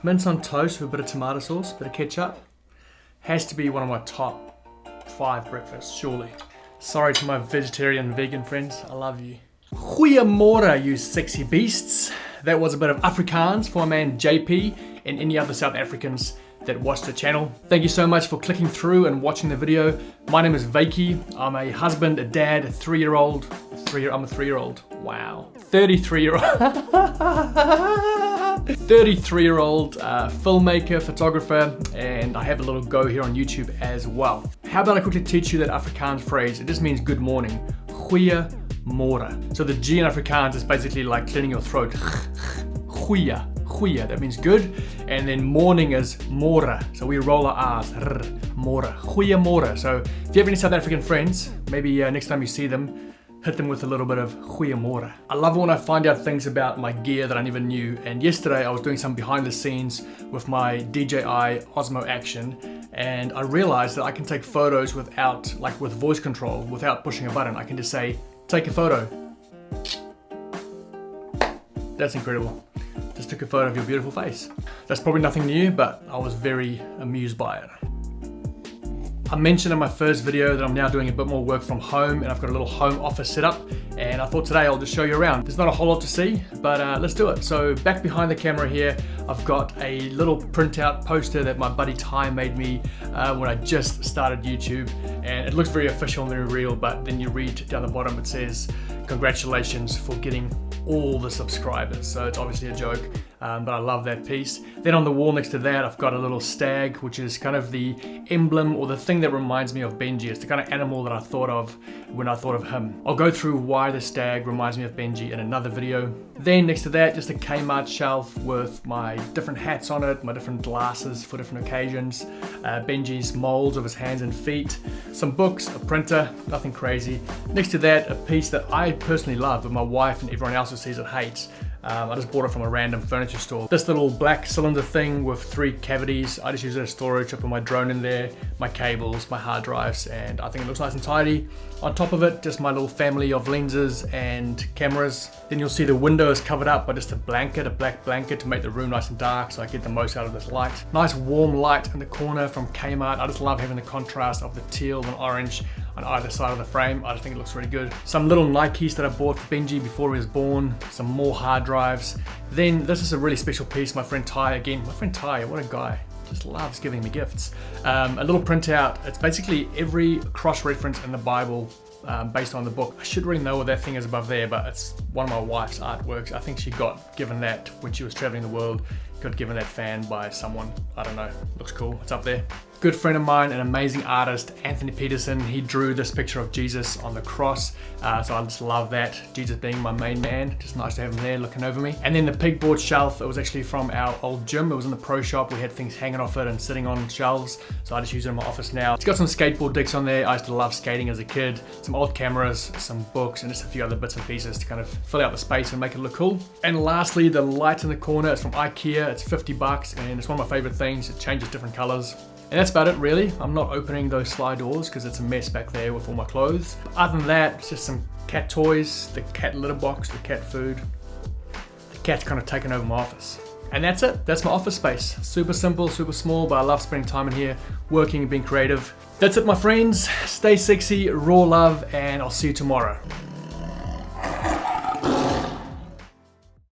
Mince on toast with a bit of tomato sauce, bit of ketchup. Has to be one of my top 5 breakfasts, surely. Sorry to my vegetarian and vegan friends, I love you. Goeiemorgen, you sexy beasts. That was a bit of Afrikaans for my man JP and any other South Africans that watch the channel. Thank you so much for clicking through and watching the video. My name is Vytjie. I'm a husband, a dad, a 3-year-old. I'm a 3-year-old. Wow. 33-year-old. 33-year-old filmmaker, photographer, and I have a little go here on YouTube as well. How about I quickly teach you that Afrikaans phrase? It just means good morning. Goeiemorgen. So the G in Afrikaans is basically like clearing your throat. Goeie. Goeie, that means good. And then morning is môre. So we roll our R's. Môre. Goeiemorgen. So if you have any South African friends, maybe next time you see them, hit them with a little bit of goeiemorgen. I love it when I find out things about my gear that I never knew. And yesterday I was doing some behind the scenes with my DJI Osmo Action, and I realized that I can take photos without, like with voice control, without pushing a button. I can just say, take a photo. That's incredible. Just took a photo of your beautiful face. That's probably nothing new, but I was very amused by it. I mentioned in my first video that I'm now doing a bit more work from home, and I've got a little home office set up, and I thought today I'll just show you around. There's not a whole lot to see, but let's do it. So back behind the camera here, I've got a little printout poster that my buddy Ty made me when I just started YouTube, and it looks very official and very real, but then you read down the bottom, it says, congratulations for getting all the subscribers. So it's obviously a joke, but I love that piece. Then on the wall next to that, I've got a little stag, which is kind of the emblem or the thing that reminds me of Benji. It's the kind of animal that I thought of when I thought of him. I'll go through why the stag reminds me of Benji in another video. Then next to that, just a Kmart shelf with my different hats on it, my different glasses for different occasions, Benji's molds of his hands and feet, some books, a printer, nothing crazy. Next to that, a piece that I personally love, but my wife and everyone else who sees it hates. I just bought it from a random furniture store. This little black cylinder thing with 3 cavities. I just use it as storage. I put my drone in there, my cables, my hard drives, and I think it looks nice and tidy. On top of it, just my little family of lenses and cameras. Then you'll see the window is covered up by just a blanket, a black blanket to make the room nice and dark so I get the most out of this light. Nice warm light in the corner from Kmart. I just love having the contrast of the teal and orange on either side of the frame. I just think it looks really good. Some little Nikes that I bought for Benji before he was born, some more hard drives. Then this is a really special piece, my friend Ty again. My friend Ty, what a guy. Just loves giving me gifts. A little printout. It's basically every cross-reference in the Bible based on the book. I should really know what that thing is above there, but it's one of my wife's artworks. I think she got given that when she was traveling the world. Got given that fan by someone. I don't know. Looks cool. It's up there. Good friend of mine, an amazing artist, Anthony Peterson. He drew this picture of Jesus on the cross. So I just love that. Jesus being my main man. Just nice to have him there looking over me. And then the pegboard shelf, it was actually from our old gym. It was in the pro shop. We had things hanging off it and sitting on shelves. So I just use it in my office now. It's got some skateboard dicks on there. I used to love skating as a kid. Some old cameras, some books, and just a few other bits and pieces to kind of fill out the space and make it look cool. And lastly, the light in the corner is from IKEA. It's $50 and it's one of my favorite things. It changes different colors. And that's about it really. I'm not opening those slide doors because it's a mess back there with all my clothes. Other than that, it's just some cat toys, the cat litter box, the cat food. The cat's kind of taken over my office. And that's it. That's my office space. Super simple, super small, but I love spending time in here, working and being creative. That's it, my friends. Stay sexy, raw love, and I'll see you tomorrow.